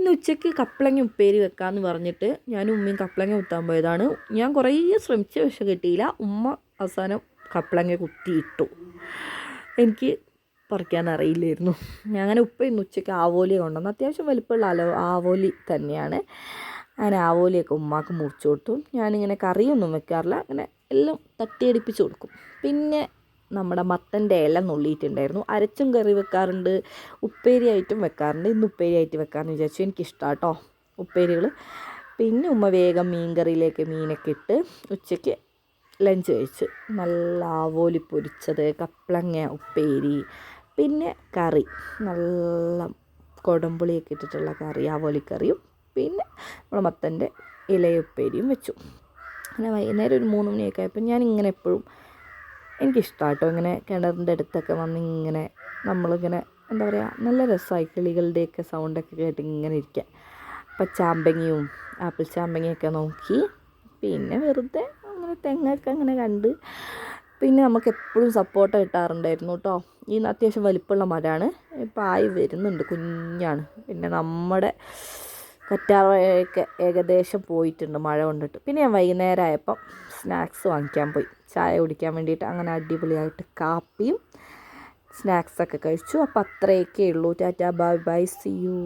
ഇന്ന് ഉച്ചയ്ക്ക് കപ്പളങ്ങ ഉപ്പേരി വെക്കാമെന്ന് പറഞ്ഞിട്ട് ഞാനും ഉമ്മയും കപ്പളങ്ങ കുത്താൻ പോയതാണ്. ഞാൻ കുറേ ശ്രമിച്ചു, പക്ഷെ കിട്ടിയില്ല. ഉമ്മ അവസാനം കപ്പളങ്ങ കുത്തിയിട്ടു. എനിക്ക് പറിക്കാൻ അറിയില്ലായിരുന്നു. ഞാൻ അങ്ങനെ ഉപ്പ ഇന്ന് ഉച്ചയ്ക്ക് ആവോലി കൊണ്ടുവന്നു. അത്യാവശ്യം വലിപ്പമുള്ള ആവോലി തന്നെയാണ്. അങ്ങനെ ആവോലിയൊക്കെ ഉമ്മാക്ക് മുറിച്ച് കൊടുത്തു. ഞാനിങ്ങനെ കറിയൊന്നും വെക്കാറില്ല, അങ്ങനെ എല്ലാം തട്ടിയടിപ്പിച്ച് കൊടുക്കും. പിന്നെ നമ്മുടെ മത്തൻ്റെ ഇല നുള്ളിയിട്ടുണ്ടായിരുന്നു. അരച്ചും കറി വെക്കാറുണ്ട്, ഉപ്പേരിയായിട്ടും വെക്കാറുണ്ട്. ഇന്ന് ഉപ്പേരിയായിട്ട് വെക്കാമെന്ന് വിചാരിച്ചു. എനിക്കിഷ്ടമാണ് കേട്ടോ ഉപ്പേരികൾ. പിന്നെ ഉമ്മ വേഗം മീൻ കറിയിലേക്ക് മീനൊക്കെ ഇട്ട് ഉച്ചയ്ക്ക് ലഞ്ച് കഴിച്ച്. നല്ല ആവോലി പൊരിച്ചത്, കപ്പളങ്ങ ഉപ്പേരി, പിന്നെ കറി നല്ല കൊടമ്പുളിയൊക്കെ ഇട്ടിട്ടുള്ള കറി, ആവോലിക്കറിയും, പിന്നെ നമ്മൾ മത്തൻ്റെ ഇലയുപ്പേരിയും വെച്ചു. അങ്ങനെ വൈകുന്നേരം ഒരു 3 മണിയൊക്കെ ആയപ്പോൾ ഞാനിങ്ങനെ എപ്പോഴും എനിക്കിഷ്ടമാണ് കേട്ടോ ഇങ്ങനെ കിണറിൻ്റെ അടുത്തൊക്കെ വന്ന് ഇങ്ങനെ നമ്മളിങ്ങനെ എന്താ പറയുക, നല്ല രസമായി കിളികളുടെയൊക്കെ സൗണ്ടൊക്കെ കേട്ട് ഇങ്ങനെ ഇരിക്കുക. അപ്പം ചാമ്പങ്ങയും ആപ്പിൾ ചാമ്പങ്ങയൊക്കെ നോക്കി, പിന്നെ വെറുതെ അങ്ങനെ തെങ്ങൊക്കെ അങ്ങനെ കണ്ട്. പിന്നെ നമുക്ക് എപ്പോഴും സപ്പോർട്ട കിട്ടാറുണ്ടായിരുന്നു കേട്ടോ. ഈ അത്യാവശ്യം വലിപ്പമുള്ള മരമാണ്. ഇപ്പം ആയി വരുന്നുണ്ട്, കുഞ്ഞാണ്. പിന്നെ നമ്മുടെ കറ്റാറൊക്കെ ഏകദേശം പോയിട്ടുണ്ട് മഴ കൊണ്ടിട്ട്. പിന്നെ ഞാൻ വൈകുന്നേരം ആയപ്പം സ്നാക്സ് വാങ്ങിക്കാൻ പോയി, ചായ കുടിക്കാൻ വേണ്ടിയിട്ട്. അങ്ങനെ അടിപൊളിയായിട്ട് കാപ്പിയും സ്നാക്സൊക്കെ കഴിച്ചു. അപ്പോൾ അത്രയൊക്കെ ഉള്ളൂ. Tata, bye bye, see U.